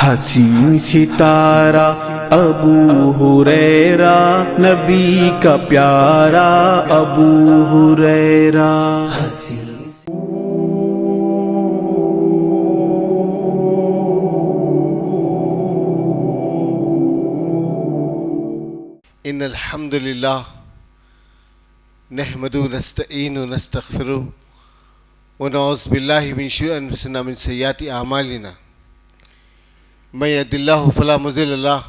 हसीन सितारा अबू हुरैरा, नबी का प्यारा अबू हुरैरा। इन्नल हम्दुलिल्लाह नहमदुहु नस्तईनु नस्तगफिरुहु व नऊज़ु बिल्लाहि मिन शुरूरि अनफुसिना मिन सय्यिआति अअमालिना मैं यहदिल्लाहु फला मुज़िल्ल लहु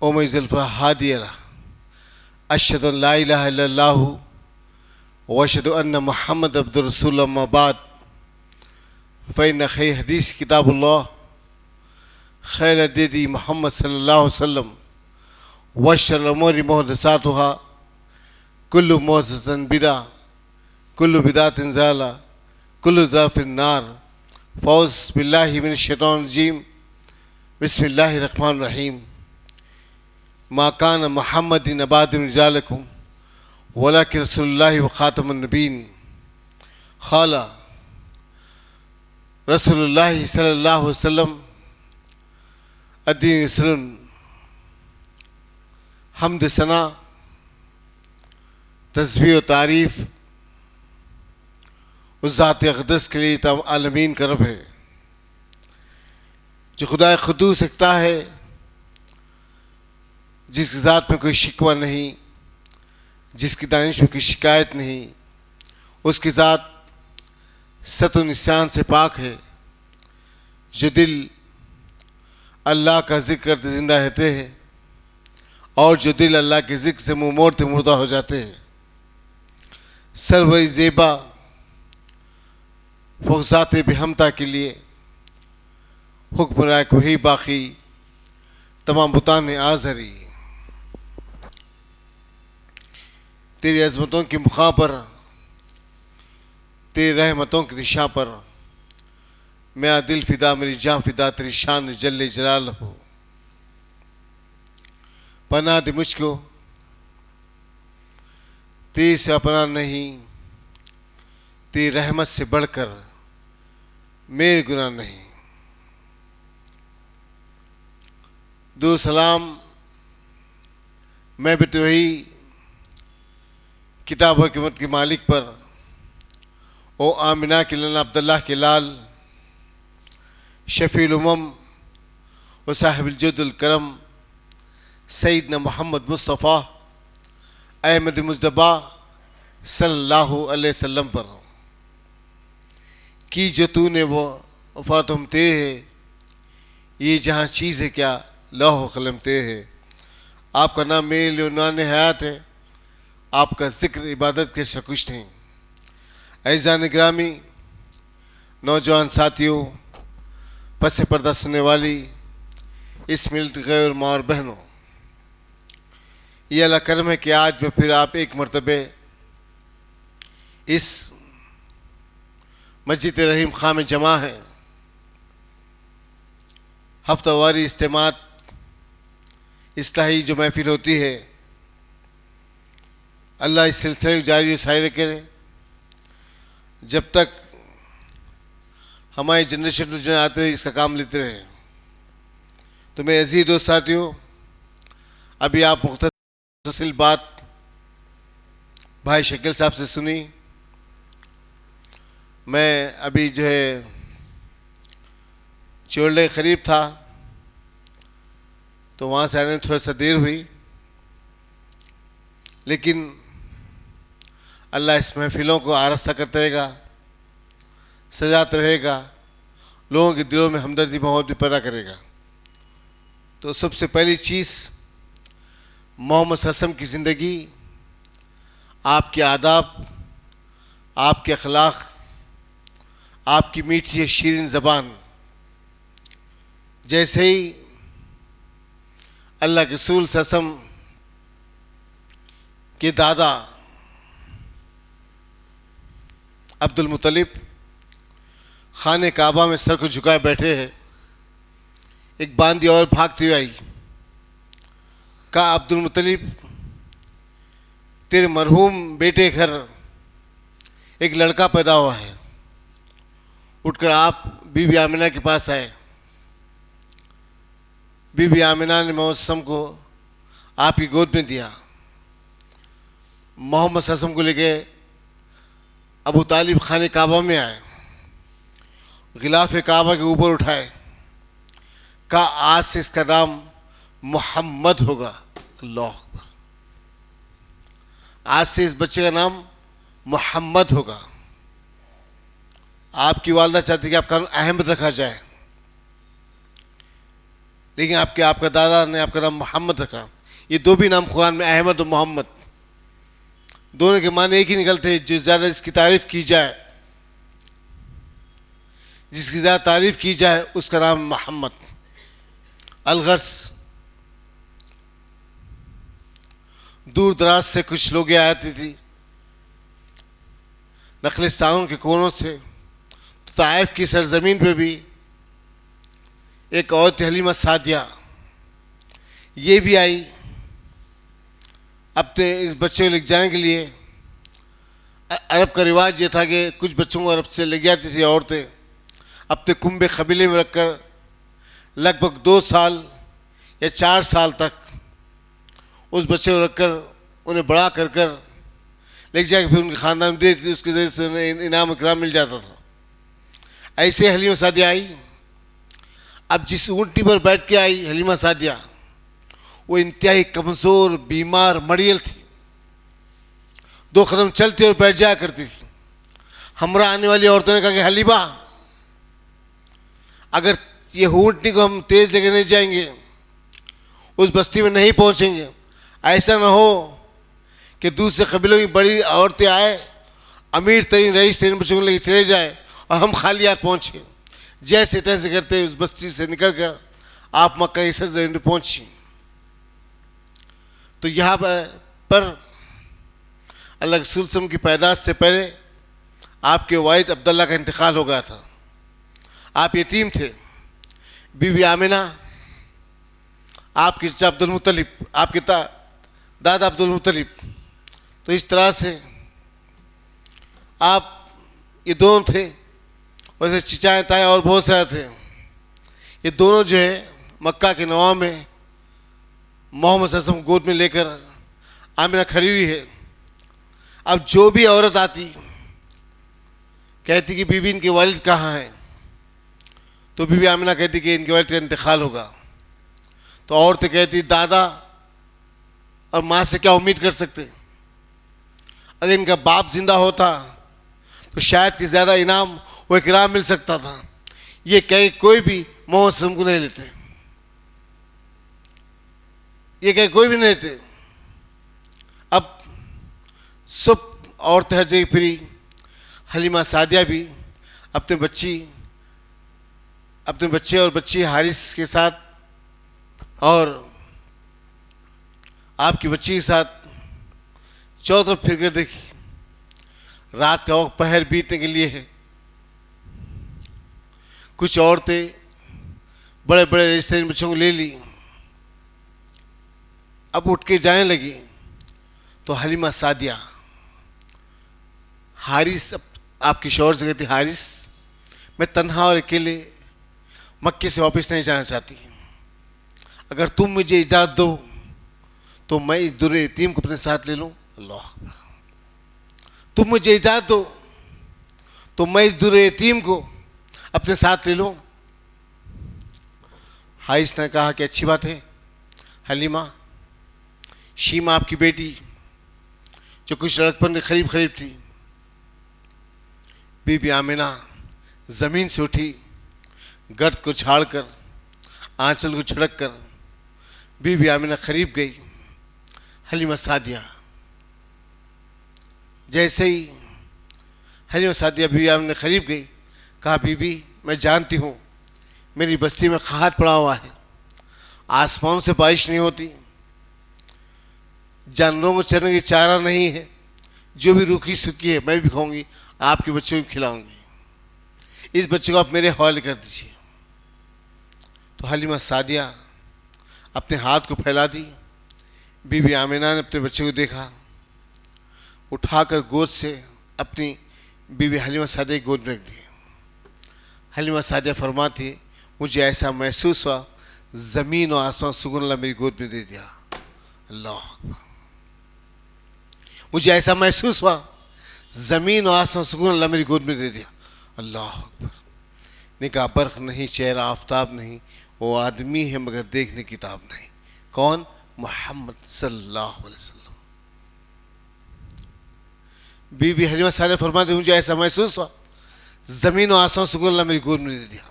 व मैं युज़्लिल फला हादिय लहु अशहदु अन ला इलाहा इल्लल्लाहु व अशहदु अन्न मुहम्मदन अब्दुहु व रसूलुहु अम्मा बाद फ़इन्न खैर हदीस किताबुल्लाह खैरुल हदी मुहम्मद सल्लल्लाहु अलैहि वसल्लम व शर्रिल उमूरि मुहदसातुहा कुल्लु मुहदसतिन बिदअह कुल्लु बिदअतिन ज़लाला कुल्लु ज़लालतिन फिन्नार। फ़ौज़ बिल्लाहि मिनश शैतानिर रजीम बिस्मिल्लाहिर रहमानिर रहीम। मा कान मुहम्मदिन अबा अहदिम मिन रिजालिकुम वलाकिन रसूलुल्लाहि व खातमुन नबिय्यीन। क़ाल रसूलुल्लाहि सल्लल्लाहु अलैहि वसल्लम अद्दीनु युस्रुन। हम्द सना तस्बीह व तारीफ़ उस ज़ात अक़दस के लिए तमाम आलमीन का रब है जो खुदा क़ुद्दूस सकता है, जिसकी ज़ात में कोई शिकवा नहीं, जिसकी दानिश में कोई शिकायत नहीं, उसकी ज़ात सत्व निस्यान से पाक है, जो दिल अल्लाह का ज़िक्र करते ज़िंदा रहते हैं और जो दिल अल्लाह के ज़िक्र से मुँह मोड़ते मुर्दा हो जाते हैं। सर्व ज़ेबा फ़ौक़-ज़ात बेहमता के लिए हुक्म रायक वही बाकी तमाम बुतान आज़री। तेरी अज़मतों की मुखा पर, तेरी रहमतों की निशा पर मेरा दिल फ़िदा, मेरी जान फ़िदा तेरी शान जल्ले जलाल हो। पनाह दे मुझको, तेरी से अपना नहीं, तेरी रहमत से बढ़कर मेरे गुनाह नहीं। दो सलाम मैं भी तो वही किताब हकीमत के मालिक पर, ओ आमिना के लाल अब्दुल्लाह के लाल शफ़ीउल उमम व साहिबुल जुद्दुल करम सैयदना मोहम्मद मुस्तफ़ा अहमद मुज्तबा सल्लल्लाहु अलैहि वसल्लम पर कि जो तूने वो वफ़ा तुम ते है, ये जहाँ चीज़ है क्या लौह क़लम ते है। आपका नाम मेरे लिए उन्वान हयात है, आपका ज़िक्र इबादत के शकुश नहीं। ऐज़ान ग्रामी नौजवान साथियों, पस पर्दा सुनने वाली इस मिलत गैर माँ और बहनों, ये अल्लाह करम है कि आज मैं फिर आप एक मरतबे इस मस्जिद रहीम खां में जमा है। हफ्तावारी इज्तिमात इस्लाही जो महफिल होती है, अल्लाह इस सिलसिले जारी साहिर करे जब तक हमारी जनरेशन जो आते रहे, इसका काम लेते रहे। तो मेरे अजीज दोस्त साथियों, अभी आप मुख्तसर बात भाई शकील साहब से सुनी। मैं अभी जो है चोरले करीब था, तो वहाँ से आने में थोड़ा सा देर हुई, लेकिन अल्लाह इस महफिलों को आरस्ता करता रहेगा, सजाता रहेगा, लोगों के दिलों में हमदर्दी मोहब्बत पैदा करेगा। तो सबसे पहली चीज़ मोहम्मद सल्लल्लाहु अलैहि वसल्लम की ज़िंदगी, आपके आदाब, आपके अखलाक, आपकी मीठी शीरीन ज़बान। जैसे ही अल्लाह के रसूल सल्लल्लाहु अलैहि वसल्लम के दादा अब्दुल मुत्तलिब खाने काबा में सर को झुकाए बैठे हैं, एक बांदी और भागती हुई आई। कहा, अब्दुल मुत्तलिब, तेरे मरहूम बेटे घर एक लड़का पैदा हुआ है। उठकर आप बीबी आमिना के पास आए। बीबी आमिना ने मोहम्मद सल्लम को आपकी गोद में दिया। मोहम्मद सल्लम को लेके अबू तालिब खाने काबा में आए, गिलाफ काबा के ऊपर उठाए, कहा आज से इसका नाम मोहम्मद होगा। अल्लाह अकबर। आज से इस बच्चे का नाम मोहम्मद होगा। आपकी वालदा चाहती कि आपका नाम अहमद रखा जाए, लेकिन आपका दादा ने आपका नाम मोहम्मद रखा। ये दो भी नाम कुरान में, अहमद और मोहम्मद, दोनों के माने एक ही निकलते हैं। जो ज़्यादा इसकी तारीफ की जाए, जिसकी ज़्यादा तारीफ की जाए, उसका नाम मोहम्मद। अलगर्स, दूर दराज से कुछ लोग आती थी, नखलिस्तानों के कोनों से। तो ताइफ की सरजमीन पे भी एक औरत हलीमा सादिया, ये भी आई अपने इस बच्चे को ले जाने के लिए। अरब का रिवाज ये था कि कुछ बच्चों को अरब से ले जाती थी औरतें, अपने कुंबे कबीले में रखकर लगभग 2 साल या 4 साल तक उस बच्चे को रखकर उन्हें बड़ा कर कर ले जाकर फिर उनके ख़ानदान में दे देती, उसके ज़रिए से उन्हें इनाम इकराम मिल जाता था। ऐसे हलीमा सादिया आई। अब जिस ऊँटनी पर बैठ के आई हलीमा सादिया, वो इंतहाई कमज़ोर, बीमार, मरियल थी। 2 कदम चलती और बैठ जाया करती थी। हमरा आने वाली औरतों ने कहा कि हलीमा, अगर ये ऊँटनी को हम तेज़ लेके नहीं जाएंगे, उस बस्ती में नहीं पहुँचेंगे, ऐसा ना हो कि दूसरे कबीलों की बड़ी औरतें आए, अमीर तरीन रईस तरीन बच्चों को लेके चले जाए और हम खाली हाथ पहुँचे। जैसे तैसे करते उस बस्ती से निकल कर आप मक्का की सरजमीन में पहुँची। तो यहाँ पर अल्लाह के रसूल सल्लल्लाहु अलैहि वसल्लम की पैदाश से पहले आपके वालिद अब्दुल्ला का इंतकाल हो गया था। आप यतीम थे। बीबी आमिना, आपके चाचा अब्दुल मुत्तलिब, आपके दादा अब्दुल मुत्तलिब, तो इस तरह से आप ये दोनों थे। वैसे चिचाएँ ताए और बहुत सारे थे। ये दोनों जो है मक्का के नवाब में मोहम्मद सल्लल्लाहु अलैहि वसल्लम गोद में लेकर आमिना खड़ी हुई है। अब जो भी औरत आती कहती कि बीबी इनके वालिद कहाँ हैं, तो बीबी आमिना कहती कि इनके वालिद का इंतकाल होगा। तो औरतें कहती दादा और माँ से क्या उम्मीद कर सकते, अगर इनका बाप जिंदा होता तो शायद कि ज़्यादा इनाम वो इकराम मिल सकता था। ये कहे कोई भी मोहम्मद सल्लल्लाहु अलैहि वसल्लम को नहीं लेते, ये कहे कोई भी नहीं लेते। अब सब औरतें हर जगह फिरी। हलीमा सादिया भी अपने बच्चे और बच्ची हारिस के साथ और आपकी बच्ची के साथ चारों तरफ फिर कर देखी। रात का वक्त पहर बीतने के लिए है। कुछ औरतें बड़े बड़े रिश्तेदार बच्चों को ले ली। अब उठ के जाने लगी तो हलीमा सादिया, हारिस, आपकी शौहर से कहती हारिस, मैं तन्हा और अकेले मक्के से वापस नहीं जाना चाहती। अगर तुम मुझे इजाज़त दो तो मैं इस दुर्रे यतीम को अपने साथ ले लूँ। अल्लाह अकबर। तुम मुझे इजाज़त दो तो मैं इस दुर्रे यतीम को अपने साथ ले लूँ। हारिस ने कहा कि अच्छी बात है हलीमा, शीमा आपकी बेटी जो कुछ लड़कपन के करीब थी। बीबी आमिना ज़मीन से उठी, गर्द को झाड़कर, आंचल को छिड़क कर बीबी आमिना करीब गई हलीमा सादिया। जैसे ही हलीमा सादिया बीबी आमिना करीब गई, कहा बीबी मैं जानती हूँ मेरी बस्ती में खाद पड़ा हुआ है, आसमान से बारिश नहीं होती, जानवरों को चरने की चारा नहीं है, जो भी रूखी सूखी है मैं भी खाऊंगी, आपके बच्चों को खिलाऊंगी, इस बच्चे को आप मेरे हवाले कर दीजिए। तो हलीमा सादिया अपने हाथ को फैला दी। बीबी आमिना ने अपने बच्चे को देखा, उठाकर गोद से अपनी बीबी हलीमा सादिया की गोद में रख दी। हलीमा सादिया फरमाती, मुझे ऐसा महसूस हुआ ज़मीन और आसमान सुकून अल्लाह मेरी गोद में दे दिया। अल्लाह अकबर। मुझे ऐसा महसूस हुआ ज़मीन और आसमान सुकून अल्लाह मेरी गोद में दे दिया। अल्लाह अकबर। ने कहा बर्क़ नहीं, चेहरा आफ्ताब नहीं, वो आदमी है मगर देखने की ताब नहीं। कौन? मोहम्मद सल्लल्लाहु अलैहि वसल्लम। बीबी हलीमा सादिया फरमाते मुझे ऐसा महसूस हुआ ज़मीन और आसमान सुकून अल्लाह मेरी गोद में दे दिया।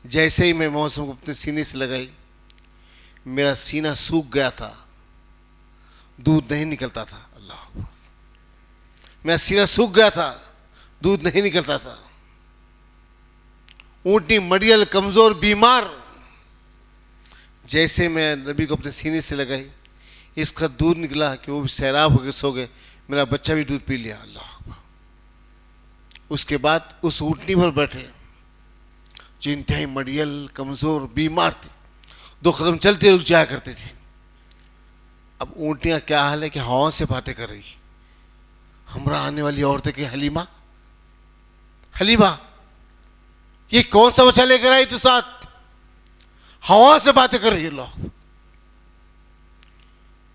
जैसे ही मैं मौसम को अपने सीने से लगाई, मेरा सीना सूख गया था, दूध नहीं निकलता था। अल्लाह अकबर। मेरा सीना सूख गया था, दूध नहीं निकलता था। ऊँटनी मड़ियल कमज़ोर बीमार। जैसे मैं नबी को अपने सीने से लगाई, इसका दूध निकला कि वो भी सैराब होकर सो गए, मेरा बच्चा भी दूध पी लिया। अल्लाह अकबर। उसके बाद उस ऊँटनी पर बैठे जो इंतहाई मड़ियल कमज़ोर बीमार थी, 2 कदम चलते रुक जाया करती थी। अब ऊँटनियाँ क्या हाल है कि हवाओं से बातें कर रही। हमरा आने वाली औरतें की हलीमा, हलीमा ये कौन सा बच्चा लेकर आई तू साथ? हवा से बातें कर रही है। लोग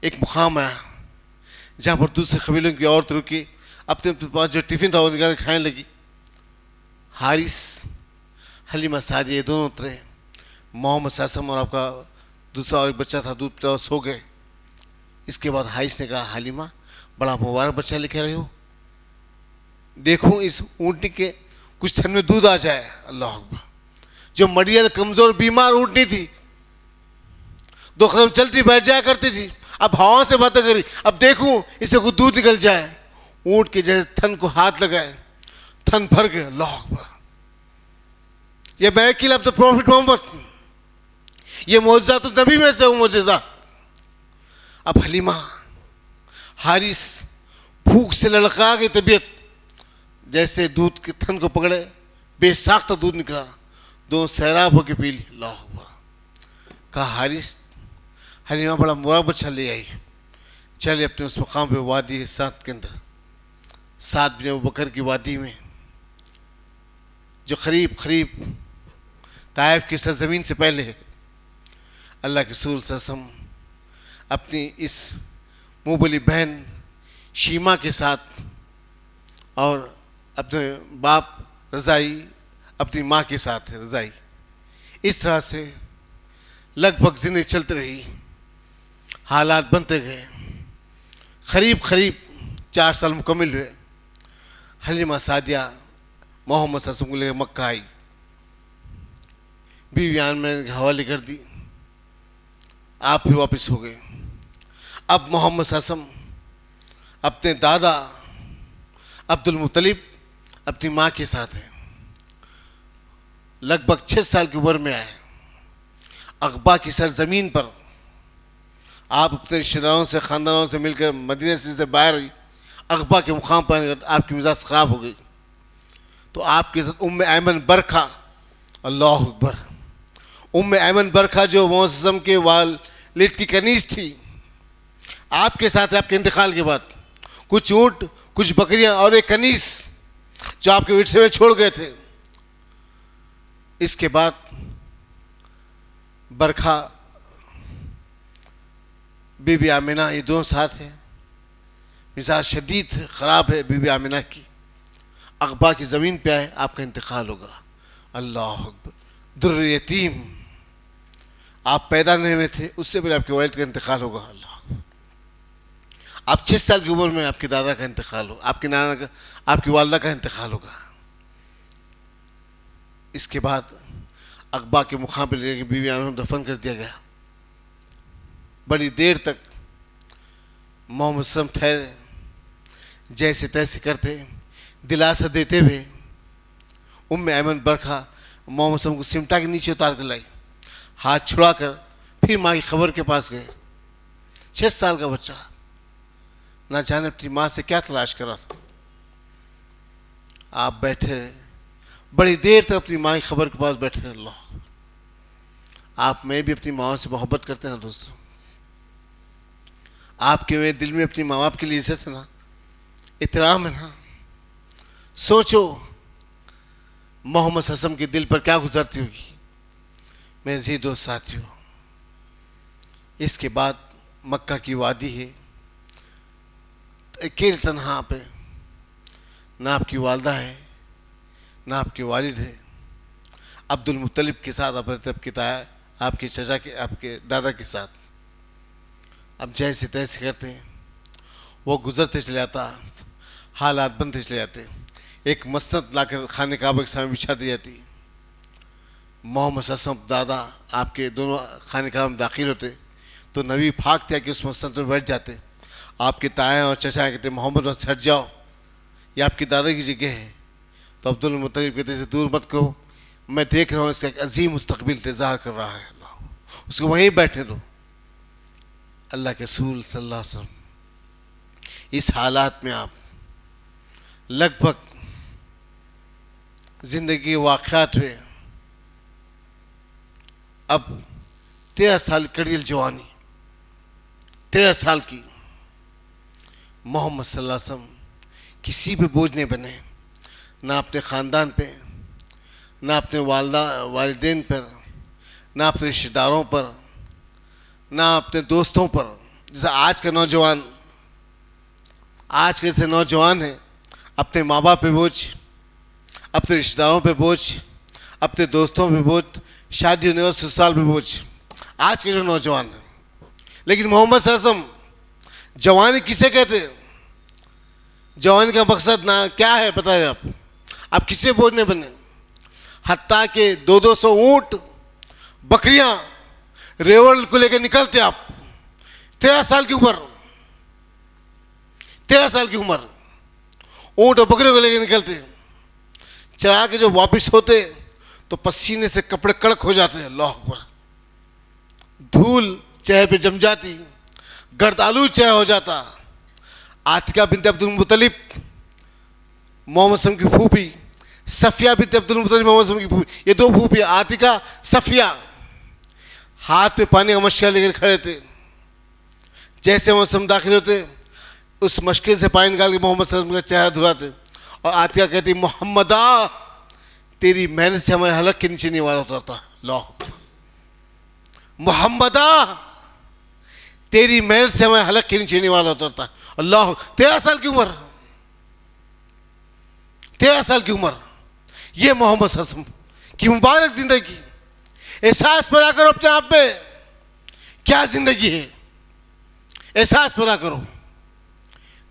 एक मुकाम आया जहां पर दूसरे कबीलों की औरत रुकी, अपने पास जो टिफिन था वो निकाल खाने लगी। हारिस, हलीमा सादिया ये दोनों उतरे। मोहम्मद सासम और आपका दूसरा और एक बच्चा था, दूध पीता हुआ सो गए। इसके बाद हारिस ने कहा हलीमा बड़ा मुबारक बच्चा लेके रहे हो, देखो इस ऊँटनी के कुछ थन में दूध आ जाए। अल्लाह अकबर। जो मड़ियल कमज़ोर बीमार ऊँटनी थी, 2 कदम चलती बैठ जाया करती थी, अब हवा से बातें करी, अब देखूं इसे कुछ दूध निकल जाए। ऊँट के जैसे थन को हाथ लगाए, थन भर गए। अल्लाह अकबर। ये मैकिल ऑफ द प्रॉफिट मोहम्मद, ये मौजज़ा तो नबी में से वो मौजज़ा। अब हलीमा हारिस भूख से ललका गई तबीयत, जैसे दूध के थन को पकड़े, बेसाख्ता दूध निकला, 2 सैराब होके पी ली। अल्लाह अकबर। कहा हारिस, हलीमा बड़ा मुबारक बच्चा ले आई, चले अपने उस मकाम पे वादी है साथ के अंदर, साथ बिन अबू बकर की वादी में, जो करीब ताइफ की सरजमीन से पहले है। अल्लाह के रसूल सल्लल्लाहु अलैहि वसल्लम अपनी इस मुबली बहन शीमा के साथ और अपने बाप रज़ाई अपनी माँ के साथ है रज़ाई, इस तरह से लगभग ज़िंदगी चलती रही। हालात बनते गए, करीब 4 साल मुकम्मल हुए। हलीमा सादिया मोहम्मद सल्लल्लाहु अलैहि वसल्लम को लेकर मक्का आई, बीवी आमिना के हवाले कर दी, आप फिर वापस हो गए। अब मोहम्मद सल्लल्लाहु अलैहि वसल्लम अपने दादा अब्दुल मुत्तलिब अपनी माँ के साथ हैं। लगभग 6 साल की उम्र में आए। अक़बा की सरजमीन पर आप अपने रिश्तेदारों से, ख़ानदानों से मिलकर मदीना से बाहर हुई। अक़बा के मुकाम पर आपकी मिजाज ख़राब हो गई, तो आपके साथ उम्मे ऐमन बरखा, अल्लाह अकबर, उम्मे ऐमन बरखा जो मौसम के वालिद की कनीज़ थी, आपके साथ आपके इंतकाल के बाद कुछ ऊँट, कुछ बकरियां और एक कनीज़ जो आपके विरसे में छोड़ गए थे। इसके बाद बरखा, बीबी आमिना, ये दोनों साथ हैं। मिजाज शदीद ख़राब है बीबी आमिना की। अक़बा की ज़मीन पे आए, आपका इंतकाल होगा। अल्लाह अकबर। दुर्र यतीम, आप पैदा नहीं हुए थे उससे पहले आपके वालिद का इंतकाल होगा। अल्लाह, आप 6 साल की उम्र में आपके दादा का इंतकाल हो, आपके नाना का, आपकी वालदा का इंतकाल होगा। इसके बाद अक़बा के मुकाम पर लेकर बीवी आमिना को दफन कर दिया गया। बड़ी देर तक मोहम्मद सल्लल्लाहु अलैहि वसल्लम ठहरे, जैसे तैसे करते, दिलासा देते हुए उम्मे ऐमन बरखा मोहम्मद सल्लल्लाहु अलैहि वसल्लम को सिमटा के नीचे उतार कर लाई, हाथ छुड़ाकर फिर माँ की खबर के पास गए। 6 साल का बच्चा ना जाने अपनी माँ से क्या तलाश करा था। आप बैठे बड़ी देर तक अपनी माँ की खबर के पास बैठे। अल्लाह, आप में भी अपनी माँ से मोहब्बत करते हैं ना दोस्तों? आपके मेरे दिल में अपनी माँ बाप के लिए इज्जत है ना, इतराम है ना? सोचो मोहम्मद सल्लल्लाहु अलैहि वसल्लम के दिल पर क्या गुजरती होगी। मेरे जी दोस्त साथियों, इसके बाद मक्का की वादी है। अकेले तन्हा पे ना आपकी वालदा है ना आपके वालिद है। अब्दुल मुत्तलिब के साथ अपने तब की ताया, आपके चचा के, आपके दादा के साथ अब जैसे तैसे करते हैं, वो गुजरते चले जाता, हालात बनते चले जाते। एक मसनद लाकर खाने काबा के सामने बिछा दी जाती। मोहम्मद सल्लल्लाहु अलैहि वसल्लम दादा आपके दोनों खाने काबा में दाखिल होते तो नबी भागते कि उस मसनद पर बैठ जाते। आपके ताया और चचा कहते मोहम्मद बस हट जाओ, ये आपकी दादा की जगह है। तो अब्दुल मुत्तलिब कहते इसे दूर मत करो, मैं देख रहा हूँ इसका एक अजीम मुस्तकबिल इंतज़ार कर रहा है, उसको वहीं बैठने दो। अल्लाह के रसूल सल्लल्लाहु अलैहि वसल्लम इस हालात में आप लगभग ज़िंदगी के वाक़यात हुए। अब 13 साल कड़ियल जवानी, 13 साल की। मोहम्मद सल्लल्लाहु अलैहि वसल्लम किसी पे बोझ नहीं बने, ना अपने ख़ानदान पे, ना अपने वालिदैन पर, ना अपने रिश्तेदारों पर, ना अपने दोस्तों पर। जैसे आज के नौजवान, आज के जैसे नौजवान हैं, अपने माँ बाप पे बोझ, अपने रिश्तेदारों पे बोझ, अपने दोस्तों पे बोझ, शादी होने और ससुराल पे बोझ, आज के जो नौजवान हैं। लेकिन मोहम्मद सल्लल्लाहु अलैहि वसल्लम जवानी किसे कहते हैं? जवानी का मकसद ना क्या है पता है आप किससे बोझ नहीं बने। हत्ता के 200 ऊँट बकरियां रेवल को लेकर निकलते आप। 13 साल की उम्र, 13 साल की उम्र, ऊँट और बकरियों को लेकर निकलते। चरा के जो वापस होते तो पसीने से कपड़े कड़क हो जाते हैं। अल्लाह अकबर। धूल चेहरे पे जम जाती, गर्दालू चेहरा हो जाता। आतिका बिनते अब्दुल मुत्तलिब, मोहम्मद सल्लल्लाहु अलैहि वसल्लम की फूफी, सफिया बिनते अब्दुल मुत्तलिब, मोहम्मद सल्लल्लाहु अलैहि वसल्लम की फूफी, ये 2 फूफी, आतिका सफिया, हाथ पे पानी का मशका लेकर खड़े थे। जैसे मोहम्मद सल्लल्लाहु अलैहि वसल्लम दाखिल होते, उस मशके से पानी निकाल के मोहम्मद सल्लल्लाहु अलैहि वसल्लम का चेहरा धुलाते। और आतिका कहती मोहम्मदा, तेरी मेहनत से हमारे हलक के नीचे नहीं वाला उतरता। लो मोहम्मदा, तेरी मेहनत से हमारे हलक के नीचे नहीं वाला उतरता। अल्लाह। 13 साल की उम्र, 13 साल की उम्र, ये मोहम्मद सल्लल्लाहु अलैहि वसल्लम की मुबारक जिंदगी। एहसास पैदा करो अपने आप में, क्या जिंदगी है, एहसास पैदा करो।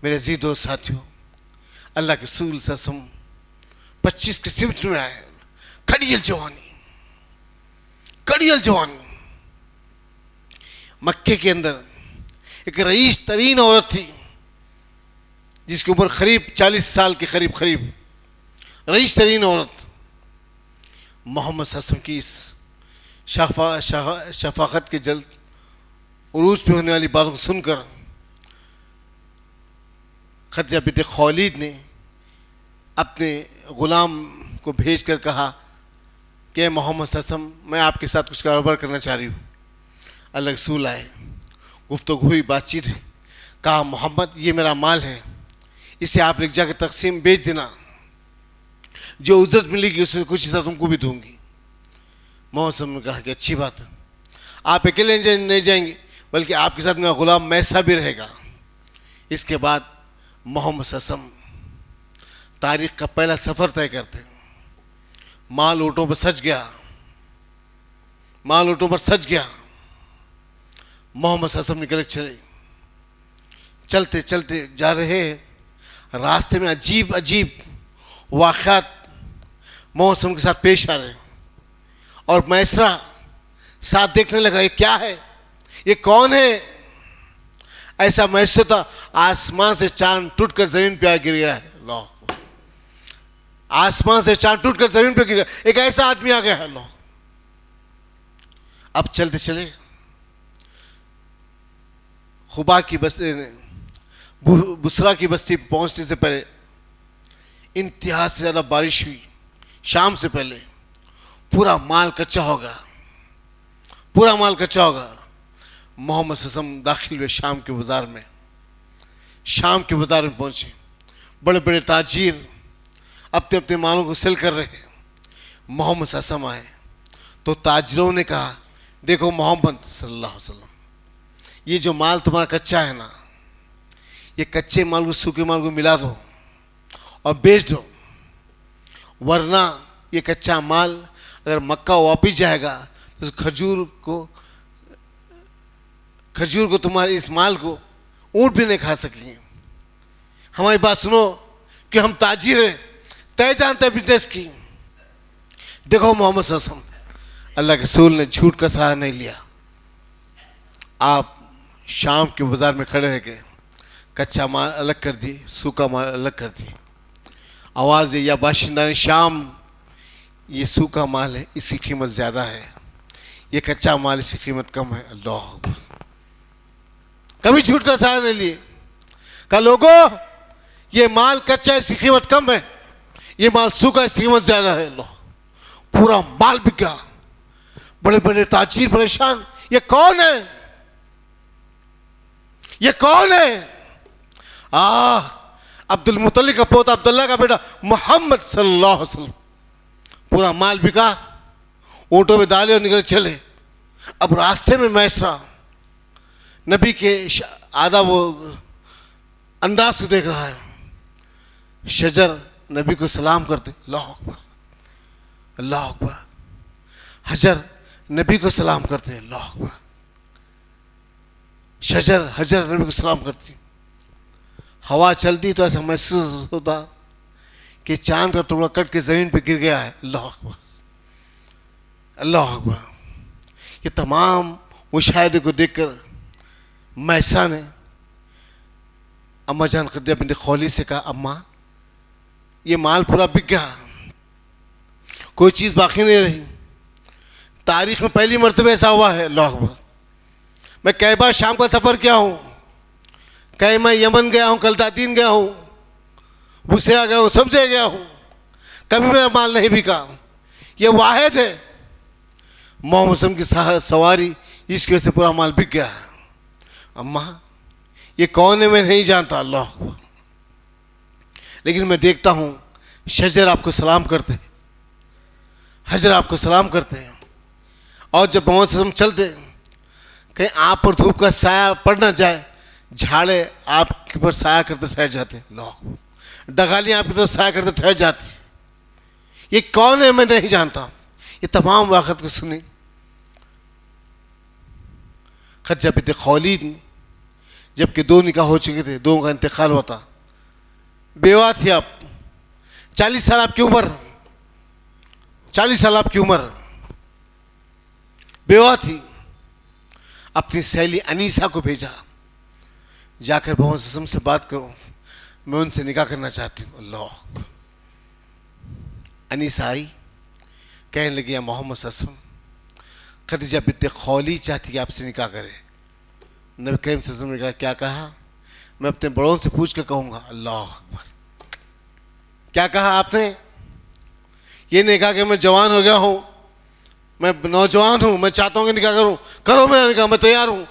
मेरे जी दोस्त साथियों, अल्लाह के रसूल सल्लल्लाहु अलैहि वसल्लम 25 के सिमत में आए। कड़ियल जवानी, कड़ियल जवानी। मक्के के अंदर एक रईस तरीन औरत थी जिसकी उम्र करीब 40 साल के करीब रईस तरीन औरत। मोहम्मद सल्लल्लाहु अलैहि वसल्लम की इस शफाकत के जल्द उरूज पे होने वाली बातों को सुनकर खदीजा बिन्त खुवैलिद ने अपने गुलाम को भेज कर कहा कि मोहम्मद सल्लल्लाहु अलैहि वसल्लम, मैं आपके साथ कुछ कारोबार करना चाह रही हूँ। अल्लाह के रसूल आए, गुफ्तगू हुई, बातचीत हुई। कहा मोहम्मद, ये मेरा माल है, इसे आप लेकर जाकर तकसीम बेच देना, जो उजरत मिलेगी उसमें कुछ हिस्सा तुमको भी दूंगी। मोहम्मद सल्लल्लाहु अलैहि वसल्लम ने कहा कि अच्छी बात है, आप अकेले नहीं जाएंगे बल्कि आपके साथ मेरा गुलाम मैसा भी रहेगा। इसके बाद मोहम्मद सल्लल्लाहु अलैहि वसल्लम तारीख का पहला सफ़र तय करते हैं। माल ऊँटों पर सज गया, माल ऊँटों पर सज गया। मोहम्मद सल्लल्लाहु अलैहि वसल्लम निकल चले, चलते चलते जा रहे हैं। रास्ते में अजीब अजीब वाक़यात मोहम्मद सल्लल्लाहु अलैहि वसल्लम के साथ पेश आ रहे हैं। और मैसरा साथ देखने लगा, ये क्या है, ये कौन है। ऐसा महसूस होता आसमान से चांद टूटकर जमीन पे आ गिर गया है। अल्लाह। आसमान से चांद टूटकर जमीन पे गिर गया, एक ऐसा आदमी आ गया है। अल्लाह। अब चलते चले खुबा की बस्ती, बुसरा की बस्ती पहुंचने से पहले इंतहा से ज़्यादा बारिश हुई। शाम से पहले पूरा माल कच्चा होगा, पूरा माल कच्चा होगा। मोहम्मद सल्लल्लाहु अलैहि वसल्लम दाखिल हुए शाम के बाज़ार में। शाम के बाज़ार में पहुंचे, बड़े बड़े ताजीर अपने अपने मालों को सेल कर रहे हैं। मोहम्मद सल्लल्लाहु अलैहि वसल्लम आए तो ताजिरों ने कहा, देखो मोहम्मद सल्लल्लाहु अलैहि वसल्लम, ये जो माल तुम्हारा कच्चा है ना, ये कच्चे माल को सूखे माल को मिला दो और बेच दो, वरना ये कच्चा माल अगर मक्का वापिस जाएगा तो उस खजूर को तुम्हारे इस माल को ऊँट भी नहीं खा सकेंगे। हमारी बात सुनो कि हम ताजिर हैं, तय जानते हैं बिजनेस की। देखो मोहम्मद सल्लल्लाहु अलैहि वसल्लम, अल्लाह के रसूल ने झूठ का सहारा नहीं लिया। आप शाम के बाज़ार में खड़े रह गए, कच्चा माल अलग कर दिए, सूखा माल अलग कर दिए। आवाज़ दी, या बाशिंदा ने शाम, ये सूखा माल है, इसकी कीमत ज़्यादा है, ये कच्चा माल, इसकी कीमत कम है। अल्लाह अकबर। कभी झूठ का सहारा नहीं लिए। कहा लोगों, ये माल कच्चा है, इसकी कीमत कम है, ये माल सूखा, इसकी कीमत ज़्यादा है। अल्लाह, पूरा माल बिक गया। बड़े बड़े ताजीर परेशान, ये कौन है, ये कौन है? अब्दुल मुत्तलिब का पोता, अब्दुल्ला का बेटा मोहम्मद सल्लल्लाहु अलैहि वसल्लम। पूरा माल बिका, ऊँटों में डाले और निकल चले। अब रास्ते में मैसरा नबी के आधा वो अंदाज से देख रहा है। शजर नबी को सलाम करते, अल्लाह अकबर, अल्लाह अकबर। हजर नबी को सलाम करते, अल्लाह अकबर। शजर हजर नबी को सलाम करती। हवा चलती तो ऐसा महसूस होता कि चांद का टुकड़ा कट के ज़मीन पे गिर गया है। अल्लाह अकबर, अल्लाह अकबर। ये तमाम मुशाहिदे को देखकर मैसा ने अम्मा जान खदीजा बिन्त खौली से कहा, अम्मा ये माल पूरा बिक गया, कोई चीज़ बाकी नहीं रही। तारीख में पहली मरतबा ऐसा हुआ है। अल्लाह अकबर। मैं कई बार शाम का सफ़र किया हूँ, कहीं मैं यमन गया हूँ, कलदादीन गया हूँ, बुसरा गया हूँ, सब जगह गया हूँ, कभी मेरा माल नहीं बिका। ये वाहिद है मोहम्मद सल्लल्लाहु अलैहि वसल्लम की सवारी, इसकी वजह से पूरा माल बिक गया है। अम्मा ये कौन है मैं नहीं जानता। अल्लाह अकबर। लेकिन मैं देखता हूँ शजर आपको सलाम करते, हजर आपको सलाम करते हैं, और जब मोहम्मद सल्लल्लाहु अलैहि वसल्लम चलते, कहीं आप पर धूप का साया पड़ ना जाए, झाड़े आपके ऊपर साया करते ठहर जाते। अल्लाह अकबर। डगालियाँ आपकी तरफ साया करते ठहर जाती। ये कौन है मैं नहीं जानता। ये तमाम वाक़त को सुनी। खदीजा बिन्त खौलीद ने, जबकि दो निकाह हो चुके थे, दो का इंतकाल हुआ था, बेवा थी आप, 40 साल आपकी उम्र, 40 साल आपकी उम्र, बेवा थी। अपनी सहेली अनीसा को भेजा, जाकर मोहम्मद सल्लल्लाहु अलैहि वसल्लम से बात करो, मैं उनसे निकाह करना चाहती हूँ। अल्लाह। अनीसा आई, कहने लगी, या मोहम्मद सल्लल्लाहु अलैहि वसल्लम, खदीजा बिन्त खौली चाहती है आपसे निकाह करे। नबी करीम सल्लल्लाहु अलैहि वसल्लम ने कहा, क्या कहा? मैं अपने बड़ों से पूछ कर कहूँगा। अल्लाह अकबर। क्या कहा आपने? ये नहीं कहा कि मैं जवान हो गया हूँ, मैं नौजवान हूँ, मैं चाहता हूँ कि निकाह करूँ, करो मेरा निकाह, मैं तैयार हूँ।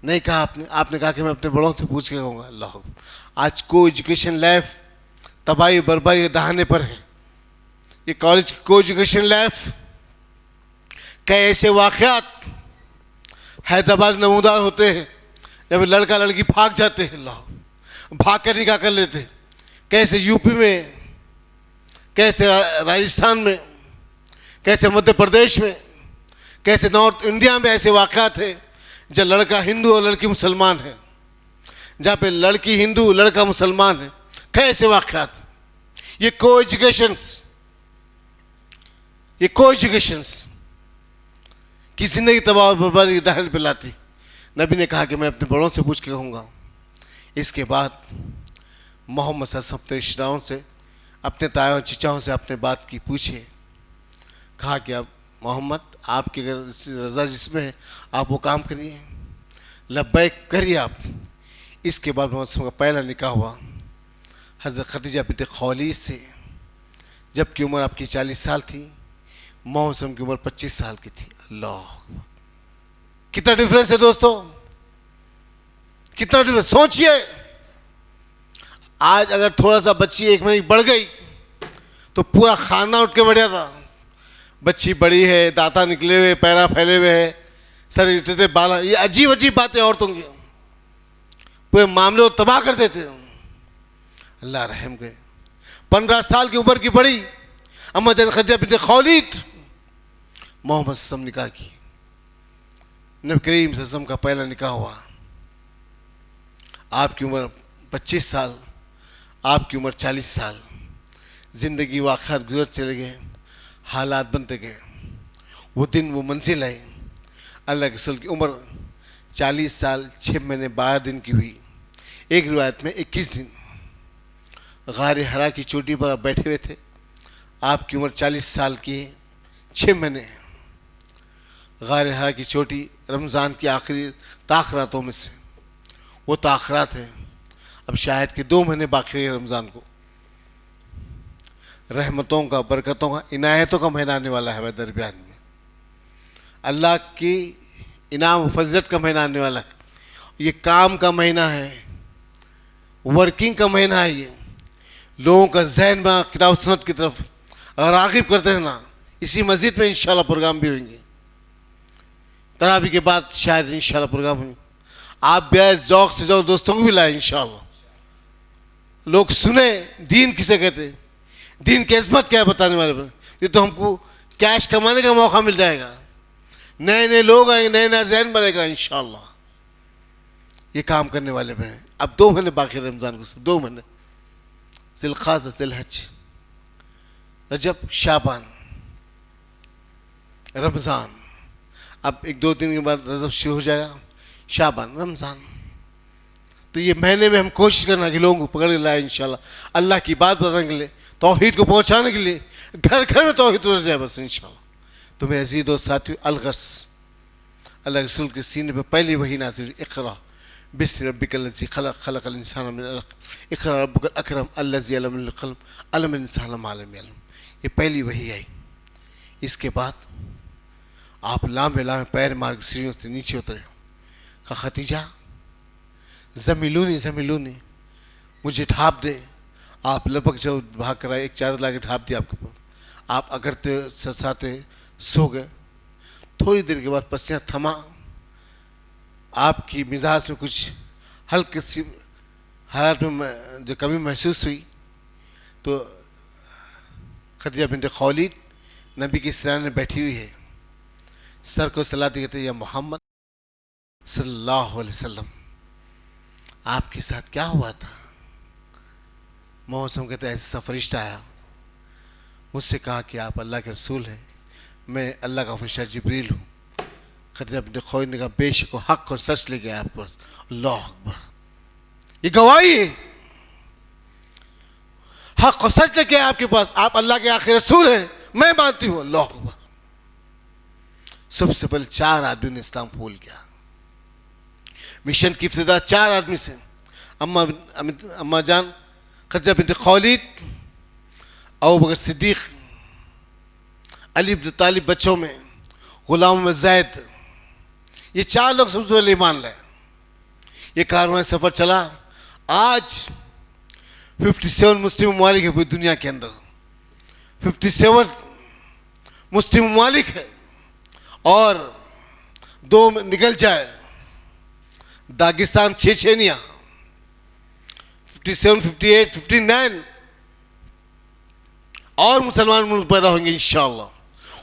नहीं कहा आपने। आपने कहा कि मैं अपने बड़ों से पूछ के कहूँगा। अल्लाह अकबर। आज को एजुकेशन लाइफ तबाही बर्बादी के दहाने पर है। ये कॉलेज को एजुकेशन लाइफ कई ऐसे वाक़यात हैदराबाद में नमूदार होते हैं, जब लड़का लड़की भाग जाते हैं, अल्लाह, भाग कर निकाह कर लेते। कैसे यूपी में, कैसे राजस्थान में, कैसे मध्य प्रदेश में, कैसे नॉर्थ इंडिया में ऐसे वाक़यात हैं जब लड़का हिंदू और लड़की मुसलमान है, जहाँ पे लड़की हिंदू लड़का मुसलमान है। कैसे वाक़यात। ये को एजुकेशंस की ज़िंदगी तबाह और बर्बादी के दायरे पे लाती। नबी ने कहा कि मैं अपने बड़ों से पूछ के कहूँगा। इसके बाद मोहम्मद सल्लल्लाहु अलैहि वसल्लम अपने रिश्तेदारों से, अपने तायों चचाओं से अपने बात की पूछे। कहा कि अब मोहम्मद आपकी अगर रज़ा जिसमें है आप वो काम करिए, लब्बैक करिए आप। इसके बाद मोहम्मद सल्लल्लाहु अलैहि वसल्लम का पहला निकाह हुआ हज़रत खदीजा बिन्त खौलीद से, जबकि उम्र आपकी 40 साल थी, मोहम्मद सल्लल्लाहु अलैहि वसल्लम की उम्र 25 साल की थी। अल्लाह, कितना डिफरेंस है दोस्तों, कितना डिफरेंस। सोचिए, आज अगर थोड़ा सा बच्ची 1 महीने बढ़ गई तो पूरा खानदान उठ के बढ़ जाता। बच्ची बड़ी है, दांता निकले हुए, पैरा फैले हुए है, सर इतने बाल, ये अजीब अजीब बातें औरतों की पूरे मामले को तबाह कर देते हैं। अल्लाह रहम करे। 15 साल की उम्र की बड़ी अम्मा जान खदीजा बिन्त खौलीद मोहम्मद सल्लम निकाह की। नबी करीम सल्लम का पहला निकाह हुआ। आपकी उम्र 25 साल, आपकी उम्र 40 साल। ज़िंदगी वाक़यात गुजर चले गए, हालात बनते गए। वो दिन वो मंजिल आई। अल्लाह के रसूल की उम्र 40 साल 6 महीने 12 दिन की हुई। एक रिवायत में 21 दिन गार हरा की चोटी पर आप बैठे हुए थे। आपकी उम्र 40 साल की 6 महीने। गार हरा की चोटी रमज़ान की आखिरी ताख़रातों में से वो ताख़रात है। अब शायद कि 2 महीने बाकी है रमज़ान को। रहमतों का, बरकतों का, इनायतों का महीना आने वाला है। दरमियान में अल्लाह की इनाम फजलत का महीना आने वाला है। ये काम का महीना है, वर्किंग का महीना है। ये लोगों का जहन बना किताब सुन्नत की तरफ राग़िब करते रहना। इसी मस्जिद में इंशाल्लाह प्रोग्राम भी होंगे। तरावी के बाद शायद इंशाल्लाह प्रोग्राम होंगे। आप भी ज़ौक़ से ज़ौक़ दोस्तों को भी लाए इंशाल्लाह। लोग सुने दीन किसे कहते, दीन की अज़मत क्या है बताने वाले पर। ये तो हमको कैश कमाने का मौका मिल जाएगा। नए नए लोग आएंगे, नए नया जहन बनेगा इंशाल्लाह। ये काम करने वाले बने। अब 2 महीने बाकी रमज़ान को, सिर्फ 2 महीने। ज़िलक़ादा, ज़िलहज, रजब, शाबान, रमज़ान। अब 1-2 दिन के बाद रजब शुरू हो जाएगा, शाबान, रमज़ान। तो ये महीने में हम कोशिश करना कि लोगों को पकड़ के लाए इंशाल्लाह। अल्लाह की बात बताने के लिए, तौहीद को पहुँचाने के लिए, घर घर में तौहीद उतर जाए बस इंशाल्लाह। तो मेरे अज़ीज़ दोस्त साथियों, अलगस अल्लाह रसूल के सीने पर पहली वही नाज़िल हुई। इक़रा बिस्मि रब्बिकल लज़ी खलक़, खलक़ल इंसान मिन अलक़, इक़रा रब्बुकल अकरम अल्लज़ी अल्लम बिल क़लम, अल्लमल इंसान मा लम यअलम। ये पहली वही आई। इसके बाद आप लामे लामे पैर मार के सीढ़ियों से नीचे उतरे। कहा खदीजा ज़मीलूनी ज़मीलूनी, मुझे ढाप दे। आप लगभग जो भाग कर आए, एक चादर ला के ढाप दिया आपके ऊपर। आप अगड़ते ससाते सो गए। थोड़ी देर के बाद पसीना थमा। आपकी मिजाज में कुछ हल्की सी हालत में जो कमी महसूस हुई, तो खदीजा बिन्त खौलीद नबी की सराने में बैठी हुई है। सर को सलाती कहते, या मोहम्मद सल्लल्लाहु अलैहि वसल्लम, आपके साथ क्या हुआ था? मौसम कहते, ऐसा फरिश्ता आया, मुझसे कहा कि आप अल्लाह के रसूल हैं, मैं अल्लाह का फरिश्ता जिब्रील हूँ। खदीजा बिन्त खौलीद ने कहा, बेशक हक और सच ले गया आपके पास। अल्लाह अकबर, ये गवाही है, हक और सच लेके आपके पास, आप अल्लाह के आखिरी रसूल हैं, मैं मानती हूँ। अल्लाह अकबर। सबसे पहले 4 आदमी ने इस्लाम कबूल किया। मिशन की इब्तिदा 4 आदमी से। अम्मा जान खदीजा बिन्त खौलीद, अबू बकर सिद्दीक़, अली इब्न तालिब बच्चों में, गुलामों में ज़ैद, ये 4 लोग सबसे पहले ईमान लाए। ये कारवां सफ़र चला। आज 57 मुस्लिम ममालिक है पूरी दुनिया के अंदर। 57 मुस्लिम ममालिक है, और 2 में निकल जाए, दागिस्तान, चेचेनिया, 57, 58, 59 और मुसलमान मुल्क पैदा होंगे इंशाअल्लाह।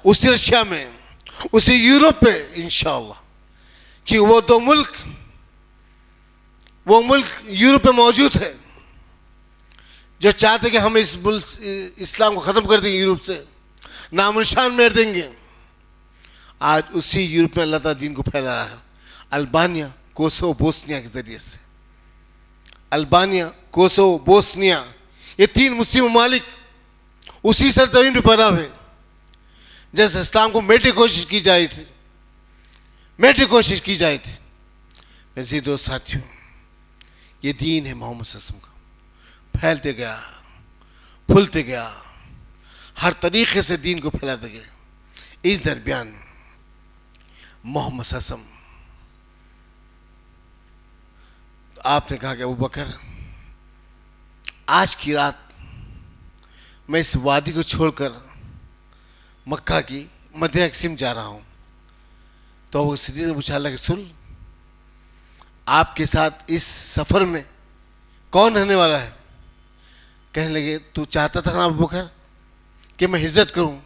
उसी रशिया में, उसी यूरोप में इंशाअल्लाह, कि वो मुल्क यूरोप में मौजूद है जो चाहते कि हम इस्लाम को ख़त्म कर देंगे, यूरोप से नामनिशान मेर देंगे। आज उसी यूरोप में अल्लाह ताला दीन को फैला रहा है। अल्बानिया, कोसोवो, बोस्निया के ज़रिए से। अल्बानिया, कोसोवो, बोस्निया, ये 3 मुस्लिम ममालिक उसी सरजमीन पर पैदा हुए जैसे इस्लाम को मेटे कोशिश की जा रही थी, मेटे कोशिश की जा रही थी। मेरे दोस्त साथियों, ये दीन है मोहम्मद सल्लल्लाहु अलैहि वसल्लम का, फैलते गया, फूलते गया, हर तरीके से दीन को फैलाते गए। इस दरमियान मोहम्मद सल्लल्लाहु अलैहि वसल्लम, आपने कहा कि अबू बकर, आज की रात मैं इस वादी को छोड़कर मक्का की मदीना की सिम जा रहा हूँ। तो वो सिद्दीक ने पूछा, अल्लाह के रसूल, आपके साथ इस सफ़र में कौन रहने वाला है? कहने लगे, तू चाहता था ना अबू बकर कि मैं हिज्जत करूँ,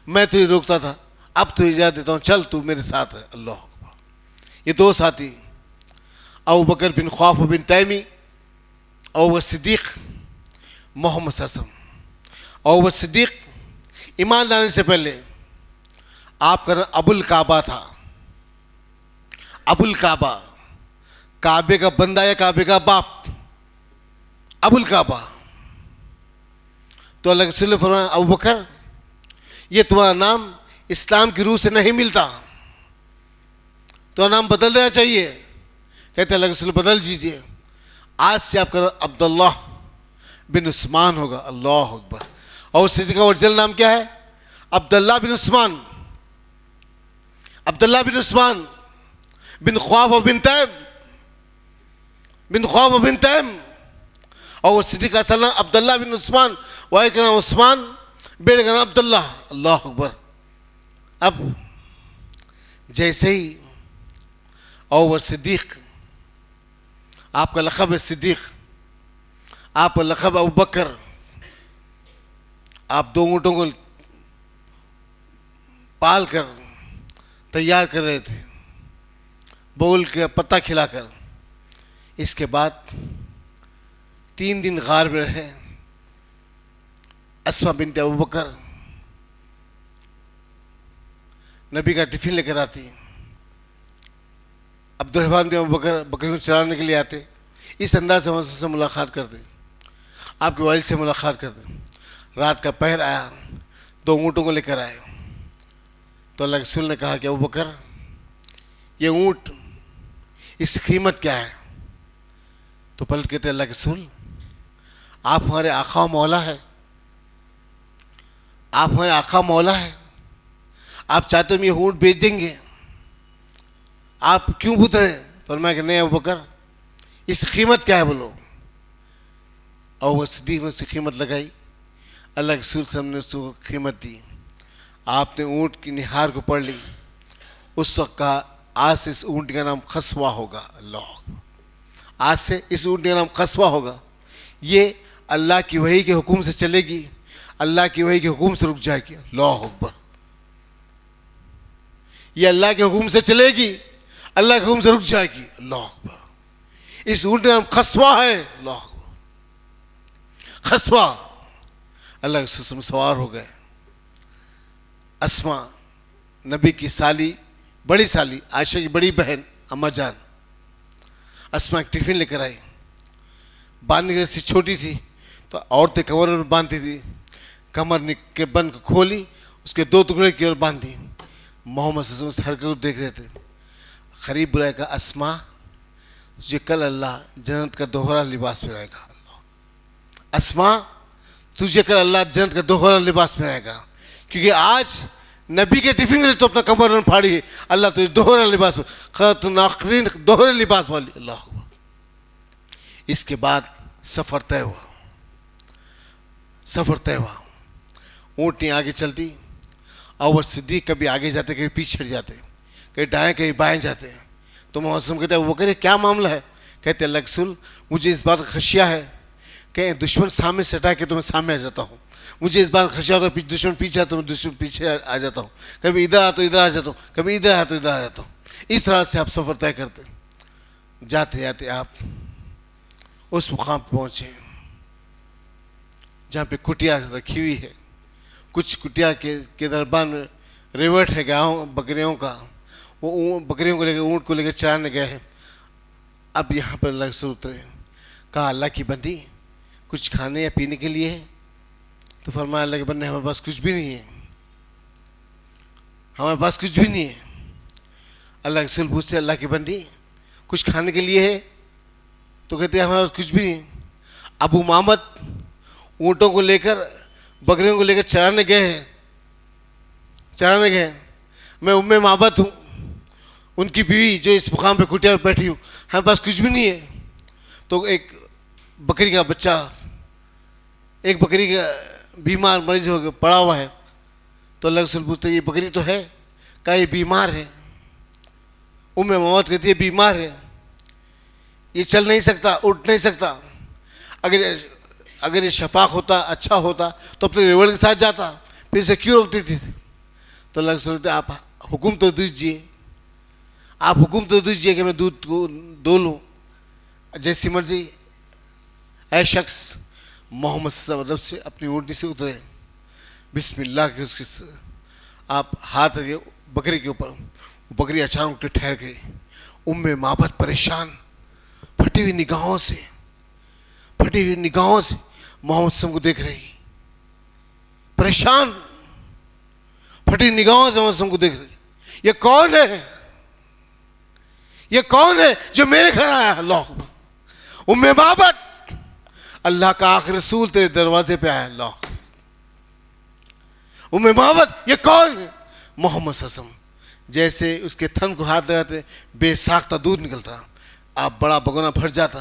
मैं तुझे रोकता था, अब तो इजाज़त देता हूँ, चल तू मेरे साथ है। अल्लाह अकबर। ये दो साथी अबू बकर बिन खौफ बिन तैमी और वह सिद्दीक मोहम्मद सल्लल्लाहु अलैहि वसल्लम। और वह सिद्दीक ईमान लाने से पहले आपका नाम अबुल काबा था। अबुल काबा, काबे का बंदा या काबे का बाप, अबुल काबा। तो अल्लाह के रसूल ने फरमाया, अबू बकर, ये तुम्हारा नाम इस्लाम की रूह से नहीं मिलता, तो नाम बदल देना चाहिए। कहते अल्लाह के रसूल, बदल दीजिए, आज से आपका नाम अब्दुल्लाह बिन उस्मान होगा। अल्लाह अकबर। और सिद्दीक का ओरिजिनल नाम क्या है? अब्दुल्लाह बिन उस्मान, अब्दुल्लाह बिन उस्मान बिन ख्वाफ बिन तैम, बिन ख्वाफ बिन तैम। और वो सिद्दीक का असल नाम अब्दुल्लाह बिन उस्मान, वाइफ का नाम उस्मान, बेटे का नाम अब्दुल्लाह। अल्लाह अकबर। अब जैसे ही और वह सिद्दीक, आपका लक़ब है सिद्दीक, आपका लक़ब अबू बकर। आप 2 ऊँटों को पाल कर तैयार कर रहे थे, बोल के पत्ता खिलाकर। इसके बाद 3 दिन गार में रहे। अस्मा बिनते अबू बकर नबी का टिफिन लेकर आती, अब्दुर्रहमान बिन अबू बकर बकरी को चराने के लिए आते। इस अंदाज से हमसे मुलाकात करते, आपके वालिद से मुलाकात करते। रात का पहर आया, 2 ऊँटों को लेकर आए। तो अल्लाह के रसूल ने कहा कि अबू बकर, ये ऊँट, इसकी कीमत क्या है? तो पलट कहते, अल्लाह के रसूल, आप हमारे आका मौला है, आप हमारे आका मौला है, आप चाहते हो हम ये ऊँट बेच देंगे, आप क्यों पूछ रहे हैं? फरमाया कि नहीं अबू बकर, इसकी कीमत क्या है बोलो। और वह सिद्दीक ने उसकी कीमत लगाई। अल्लाह के रसूल साहब ने उसको कीमत दी। आपने ऊँट की निहार को पढ़ ली। उस वक्त कहा, आज से इस ऊँट का नाम खसवा होगा। अल्लाह, आज से इस ऊँट का नाम खसवा होगा। ये अल्लाह की वही के हुक्म से चलेगी, अल्लाह की वही के हुक्म से रुक जाएगी। अल्लाह अकबर। ये अल्लाह के हुक्म से चलेगी, अल्लाह के हुक्म से रुक जाएगी। अल्लाह अकबर। इस ऊँट का नाम खसवा है। अल्लाह अकबर। खसवा। अल्लाह के रसूल सवार हो गए। अस्मा नबी की साली, बड़ी साली, आयशा की बड़ी बहन अम्मा जान, अस्मा एक टिफिन लेकर आई। बांधने की रस्सी छोटी थी तो औरतें कमर में बांधती थी। कमर के बंद को खोली, उसके 2 टुकड़े की ओर बांधी। मोहम्मद सल्लल्लाहु अलैहि वसल्लम हर को देख रहे थे। करीब बुलाया, कहा, अस्मा, तुझे कल अल्लाह जन्नत का दोहरा लिबास पहनाएगा। अस्मा, तुझे कल अल्लाह जन्नत का दोहरा लिबास पहनाएगा, क्योंकि आज नबी के टिफिन में तो अपना कमर में फाड़ी है, अल्लाह तुझे दोहरा लिबास, नाक़रीन दोहरे लिबास वाली। अल्लाह। इसके बाद सफ़र तय हुआ। सफ़र तय हुआ। ऊँटनी आगे चलती और वह सिद्दीक कभी आगे जाते, कभी पीछे हट जाते, कहीं दाएँ कहीं बाएँ जाते हैं। तो मोहम्मद कहते हैं, वो कह रहे क्या मामला है? कहते अल्लाह के रसूल, मुझे इस बात का खशिया है कि दुश्मन सामने से हटा के तो मैं सामने आ जाता हूँ। मुझे इस बात खशिया होता है दुश्मन पीछे आता तो मैं दुश्मन पीछे आ जाता हूँ। कभी इधर आ तो इधर आ जाता हूँ, कभी इधर आ तो इधर आ जाता हूँ। इस तरह से आप सफ़र तय करते। जाते जाते आप उस मुकाम पर पहुँचे जहाँ पे कुटिया रखी हुई है। कुछ कुटिया के दरबार में रिवर्ट है गाँव बकरियों का, वो बकरियों को लेकर, ऊँट को लेकर चराने गए हैं। अब यहाँ पर अल्लाह से उतरे। कहा, अल्लाह की बंदी, कुछ खाने या पीने के लिए है? तो फरमाया, अल्लाह के बंदे, हमारे पास कुछ भी नहीं है, हमारे पास कुछ भी नहीं है। अल्लाह के रसूल पूछते, अल्लाह की बंदी, कुछ खाने के लिए है? तो कहते हैं, हमारे पास कुछ भी नहीं। अबू मामद ऊँटों को लेकर, बकरियों को लेकर चराने गए हैं, चराने गए। मैं उम्मे माबद हूँ, उनकी बीवी जो इस मुकाम पे कुटिया पे बैठी हूँ, हमारे पास कुछ भी नहीं है। तो एक बकरी का बच्चा, एक बकरी का बीमार मरीज हो गया, पड़ा हुआ है। तो अल्लाह के रसूल पूछते ये बकरी तो है, कहा ये बीमार है। उम्मे मोहम्मद कहती है बीमार है, ये चल नहीं सकता, उठ नहीं सकता। अगर ये शफाक होता, अच्छा होता तो अपने रिवल के साथ जाता, फिर इसे क्यों रोकती थी? तो अल्लाह के रसूल कहते आप हुक्म तो दीजिए, आप हुक्म तो दीजिए कि मैं दूध को दो लूँ, जैसी मर्जी। ऐ शख्स मोहम्मद मतलब से अपनी ऊँटनी से उतरे, बिस्मिल्लाह के उसके आप हाथ रखे बकरी के ऊपर, बकरी अचानक उठ ठहर गई। उम्मे माबद परेशान, फटी हुई निगाहों से मोहम्मद सल्लम को देख रही, परेशान फटी निगाहों से मोहम्मद सल्लम को देख रही। ये कौन है, ये कौन है जो मेरे घर आया? अल्लाह अकबर। उम्मे माबद, अल्लाह का आखिरी रसूल तेरे दरवाजे पे आया। अल्लाह। उम्मे माबद ये कौन है? मोहम्मद सल्लम। जैसे उसके थन को हाथ लगाते बेसाख्ता दूध निकलता, आप बड़ा भगोना भर जाता।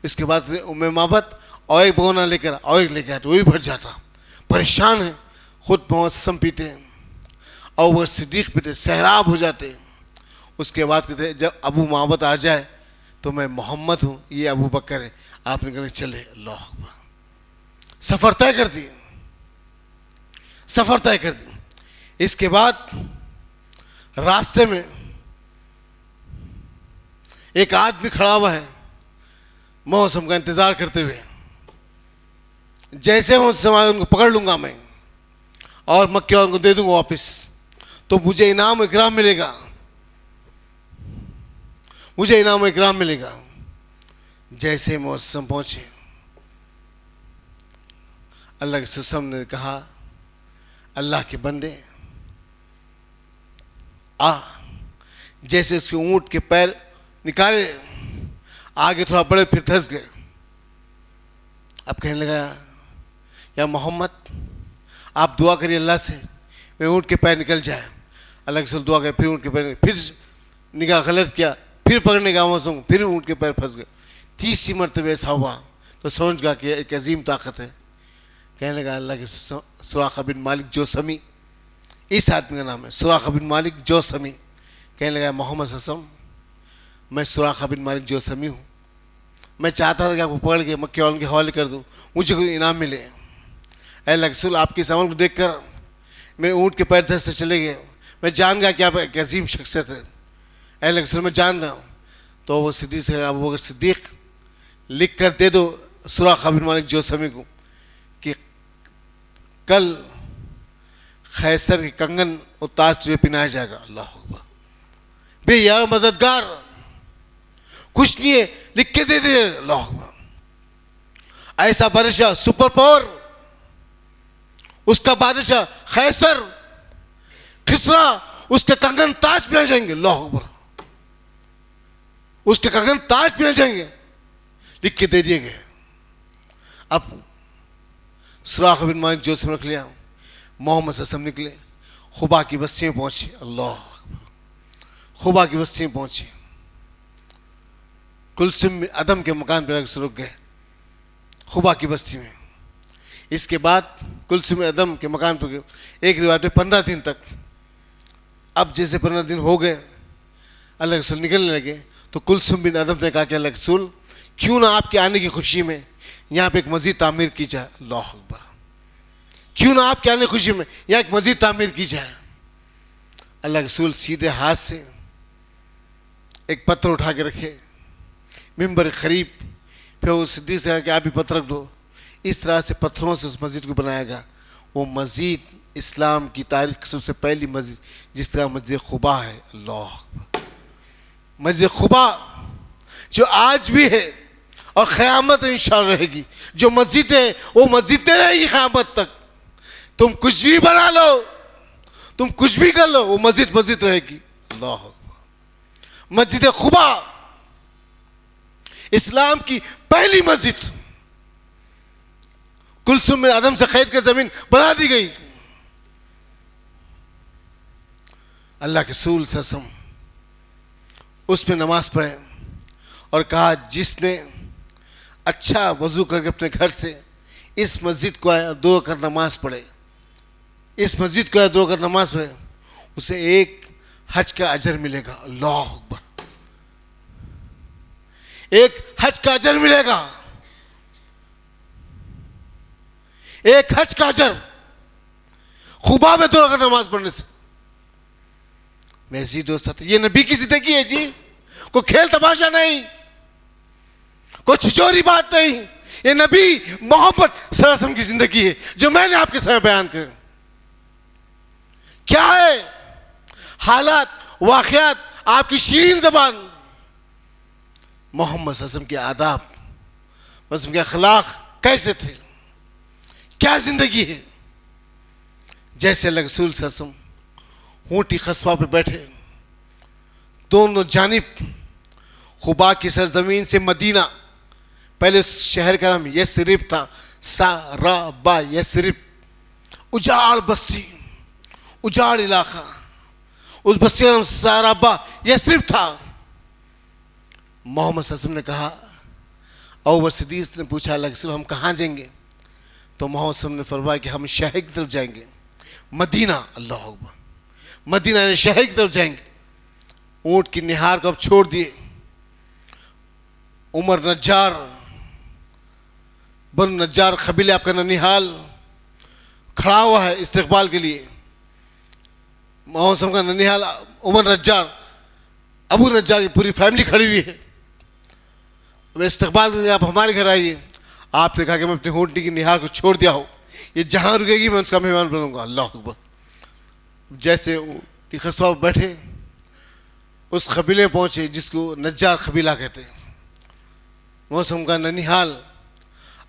इसके बाद उम्मे माबद और एक भगोना लेकर और एक लेकर आते, वो भी भर जाता। परेशान है, खुद मोहम्मद सल्लम पीते, और वह सिद्दीक पीते, सहराब हो जाते। उसके बाद कहते जब अबू माबद आ जाए तो मैं मोहम्मद हूँ, ये अबू बकर है, आप निकल के चले। अल्लाह अकबर। सफ़र तय कर दी, सफ़र तय कर दी। इसके बाद रास्ते में एक आदमी खड़ा हुआ है मौसम का इंतज़ार करते हुए। जैसे मैं उनको पकड़ लूँगा मैं और मक्के उनको दे दूँगा वापस, तो मुझे इनाम इकराम मिलेगा, मुझे इनाम इकराम मिलेगा। जैसे मौसम पहुँचे, अल्लाह के रसूल ने कहा अल्लाह के बंदे आ। जैसे उसके ऊँट के पैर निकाले, आगे थोड़ा बड़े, फिर धंस गए। अब कहने लगा या मोहम्मद आप दुआ करिए अल्लाह से मैं ऊँट के पैर निकल जाए। अल्लाह के रसूल दुआ करे, फिर ऊँट के पैर, फिर निगाह गलत किया, फिर पकड़ने का मौसम, फिर ऊँट के पैर फंस गए। 30 मरतबे ऐसा हुआ तो समझ गया कि एक अजीम ताकत है। कहने लगा अल्लाह के सुराखा बिन मालिक जोसमी, इस आदमी का नाम है सुराखा बिन मालिक जोसमी। कहने लगा मोहम्मद सल्लम मैं सुराखा बिन मालिक जोसमी हूँ, मैं चाहता था कि आपको पकड़ के मक्के वालों के हवाले कर दूँ, मुझे कोई इनाम मिले। अल्लाह के रसूल आपके इस अमल को देख कर मेरे ऊँट के पैर धंस से चले गए, मैं जान गया कि आप एक अजीम शख्सियत है। अल्लाह के रसूल मैं जान रहा हूँ। तो वो सिद्दीक से अबू बकर सिद्दीक लिख कर दे दो सुराखा बिन मालिक जोसमी को कि कल खैसर के कंगन और ताज तुझे पिनाया जाएगा। अल्लाह अकबर। बे यार मददगार कुछ नहीं है, लिख के दे दे। अल्लाह अकबर। ऐसा बादशाह सुपर पावर, उसका बादशाह खैसर खिसरा, उसके कंगन ताज पिनाए जाएंगे। अल्लाह अकबर। उसके कंगन ताज पिनाए जाएंगे, लिख के दे दिए गए। अब सुराखा बिन मालिक जोसम रख लिया। मोहम्मद सल्लम निकले, खुबा की बस्ती में पहुंचे। अल्लाह, खुबा की बस्ती में पहुंचे। कुलसुम अदम के मकान पर रुक गए, खुबा की बस्ती में। इसके बाद कुलसुम अदम के मकान पर गए। एक रिवायत में 15 दिन तक। अब जैसे 15 दिन हो गए, अल्लाह के रसूल निकलने लगे, तो कुलसुम बिन अदम ने कहा कि अल्लाह के रसूल क्यों ना आपके आने की खुशी में यहाँ पे एक मस्जिद तामीर की जाए। अल्लाह अकबर। क्यों ना आपके आने की खुशी में यहाँ एक मस्जिद तामीर की जाए। अल्लाह के रसूल सीधे हाथ से एक पत्थर उठा के रखे मिंबर करीब, फिर वो सिद्दीक से कहा कि आप भी पत्थर रख दो। इस तरह से पत्थरों से उस मस्जिद को बनाया गया। वो मस्जिद इस्लाम की तारीख सबसे पहली मस्जिद, जिस तरह मस्जिद खुबा है। अल्लाह अकबर। मस्जिद खुबा जो आज भी है और क़यामत इंशाअल्लाह रहेगी। जो मस्जिद है वो मस्जिद रहेगी क़यामत तक। तुम कुछ भी बना लो, तुम कुछ भी कर लो, वो मस्जिद मस्जिद रहेगी। अल्लाह अकबर। मस्जिद खुबा इस्लाम की पहली मस्जिद, कुलसुम में आदम से खरीद कर जमीन बना दी गई। अल्लाह के रसूल सल्लल्लाहु अलैहि वसल्लम उसमें नमाज पढ़े और कहा जिसने अच्छा वजू करके अपने घर से इस मस्जिद को आया, 2 रकात नमाज पढ़े, इस मस्जिद को दो अगर नमाज पढ़े उसे एक हज का अजर मिलेगा। अल्लाह अकबर, एक हज का अजर मिलेगा, एक हज का अजर खुबा में 2 रकात नमाज पढ़ने से। वैसी दोस्त, ये नबी की जिंदगी है जी, कोई खेल तमाशा नहीं, कोई छिचोरी बात नहीं। ये नबी मोहम्मद सल्लल्लाहु अलैहि वसल्लम की जिंदगी है जो मैंने आपके सामने बयान कर। क्या है हालात वाक़यात, आपकी शीरीन ज़बान, मोहम्मद सल्लल्लाहु अलैहि वसल्लम के आदाब, वसल्लम के अखलाक कैसे थे, क्या जिंदगी है। जैसे अल्लाह रसूल सल्लल्लाहु अलैहि वसल्लम ऊँटी खस्वा पे बैठे, दोनों जानिब खुबा की सरजमीन से मदीना, पहले उस शहर का नाम यसरिब था, साराबा यसरिब, उजाड़ बस्ती, उजाड़ इलाका, उस बस्ती का नाम साराबा यसरिब था। मोहम्मद सल्लल्लाहु अलैहि वसल्लम ने कहा, अबू बकर सिद्दीक़ ने पूछा अल्लाह के रसूल हम कहाँ जाएंगे, तो मोहम्मद सल्लल्लाहु अलैहि वसल्लम ने फरमाया कि हम शहर की तरफ जाएंगे, मदीना। अल्लाह अकबर, मदीना ने शहर की तरफ जाएंगे। ऊँट की निहार को अब छोड़ दिए। उमर नज्जार, बन नज्जार कबीले आपका ननिहाल खड़ा हुआ है इस्तकबाल के लिए। मौसम का ननिहाल, उमर नज्जार, अबू नज्जार की पूरी फैमिली खड़ी हुई है। वे इस्तकबाल के लिए आप हमारे घर आइए। आपने कहा कि मैं अपनी ऊँटनी की निहार को छोड़ दिया हो, ये जहाँ रुकेगी मैं उसका मेहमान बनूंगा। अल्लाह अकबर। जैसे खस्वा बैठे, उस कबीले में पहुँचे जिसको नज्जार कबीला कहते हैं, मौसम का ननिहाल।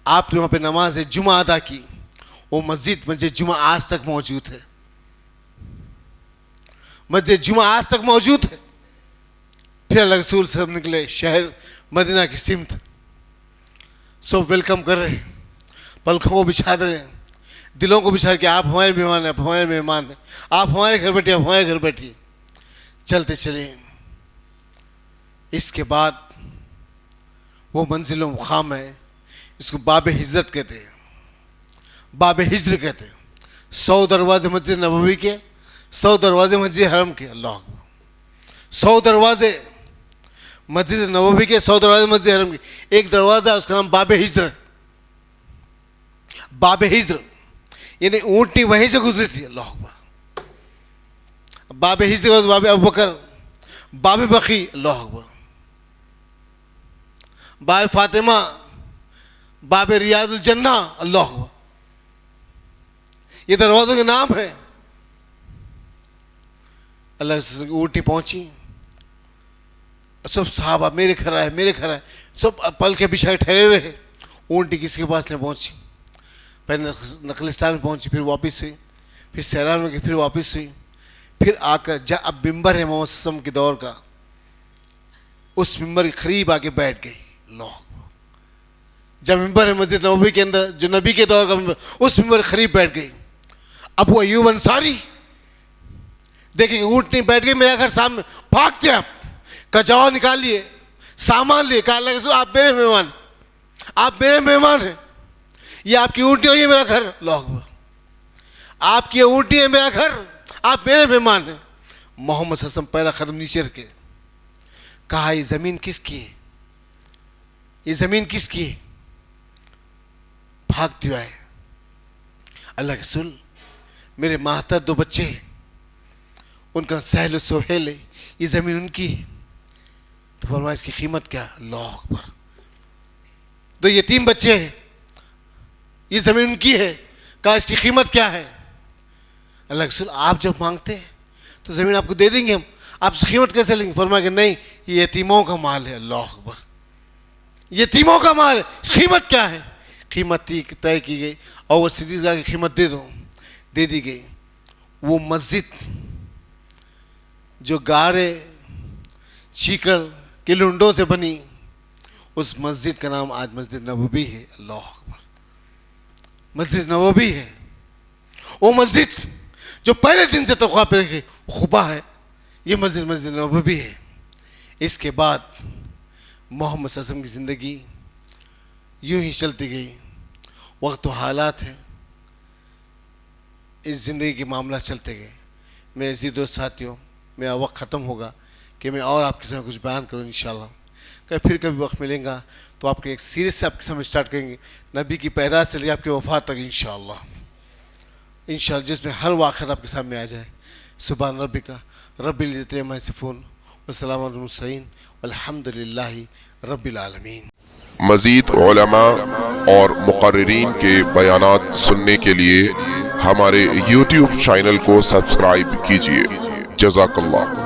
आपने वहाँ पे नमाज जुमा अदा की। वो मस्जिद जुमा आज तक मौजूद है, मस्जिद जुमा आज तक मौजूद है। फिर अल्लाह रसूल सब निकले शहर मदीना की सिमत, सब वेलकम कर रहे, पलकों को बिछा दे रहे, दिलों को बिछा के आप हमारे मेहमान हैं, आप हमारे मेहमान हैं, आप हमारे घर बैठिए, आप हमारे घर बैठिए। चलते चले। इसके बाद वो मंजिल मुकाम है, इसको बाब हिजरत कहते हैं, बाब हिजर कहते हैं। 100 दरवाजे मस्जिद नबवी के, 100 दरवाजे मस्जिद हरम के। अल्लाह, 100 दरवाजे मस्जिद नबवी के, 100 दरवाजे मस्जिद हरम के। एक दरवाजा उसका नाम बाब हिजर, बाब हिजर यानी ऊँटनी वहीं से गुजरी थी। अल्लाह अकबर। बाब हिजर, बाब अबू बकर, बाब बकी, अल्लाह अकबर, बाब फातिमा, बाब रियाजुल जन्ना। अल्लाह अकबर। ये दरवाज़ों के नाम है। अल्लाह की ऊँटनी पहुंची, सब साहबा मेरे घर आए, मेरे घर आए, सब पल के बिछाए ठहरे हुए हैं। ऊँटनी किसके पास नहीं पहुंची, पहले नखलिस्तान में पहुंची, फिर वापस हुई, फिर सहरा में गई, फिर वापस हुई, फिर आकर जब अब मिंबर है मोहम्मद सल्लल्लाहु अलैहि वसल्लम के दौर का, उस मिंबर के करीब आके बैठ गई। अल्लाह, जब मिंबर है मस्जिद नबवी के अंदर, जो नबी के दौर का मिंबर, उस मिंबर के करीब बैठ गई। अबू अयूब अंसारी देखिए ऊँटनी बैठ गई मेरा घर सामने, भागते आप कजावा निकालिए, सामान लिए, कहा अल्लाह के रसूल आप मेरे मेहमान, आप मेरे मेहमान हैं, ये आपकी ऊँटनी और ये मेरा घर। अल्लाह अकबर। आपकी ऊँटनी है, मेरा घर, आप मेरे मेहमान हैं। मोहम्मद सल्लल्लाहु अलैहि वसल्लम पहला कदम नीचे रखे, कहा ये ज़मीन किसकी है, ये ज़मीन किसकी है। भागते हुए आए, अल्लाह के रसूल मेरे माहतर 2 बच्चे हैं, उनका सहल सोहेल है, ये ज़मीन उनकी है। तो फरमाया इसकी कीमत क्या। अल्लाह अकबर। 2 यतीम बच्चे हैं, ये ज़मीन उनकी है, कहा इसकी कीमत क्या है। अल्लाह के रसूल आप जब मांगते हैं तो ज़मीन आपको दे देंगे हम, आप कीमत कैसे लेंगे। फरमाया कि नहीं ये यतीमों का माल है। अल्लाह अकबर। यतीमों का माल है, कीमत क्या है। कीमत तय की गई और वो सिद्दीक़ की कीमत दे दो, दे दी गई। वो मस्जिद जो गारे चीकड़ के लुंडों से बनी, उस मस्जिद का नाम आज मस्जिद नबवी है। अल्लाह अकबर। मस्जिद नबवी है वो मस्जिद जो पहले दिन से तौक़ा पे रखे, खुबा है, ये मस्जिद मस्जिद नबवी है। इसके बाद मोहम्मद सल्लल्लाहु अलैहि वसल्लम की ज़िंदगी यूं ही चलती गई। वक्त हालात है, इस ज़िंदगी के मामला चलते गए। मेरे अज़ीज़ दोस्त साथियों, मेरा वक्त ख़त्म होगा कि मैं और आपके सामने कुछ बयान करूँ इंशाअल्लाह। फिर कभी वक्त मिलेगा तो आपके एक सीरीज़ से आपके सामने स्टार्ट करेंगे, नबी की पैदाइश से लेकर आपके वफ़ात तक इंशाअल्लाह, जिसमें हर वाक़या आपके सामने आ जाए। सुभान रब्बिका रब्बिल इज़्ज़ति अम्मा यसिफ़ून व सलामुन अलल मुरसलीन वल्हम्दुलिल्लाहि रब्बिल आलमीन। मज़ीद उलमा और मुक़र्रिरीन के बयानात सुनने के लिए हमारे YouTube चैनल को सब्सक्राइब कीजिए। जज़ाकल्लाह।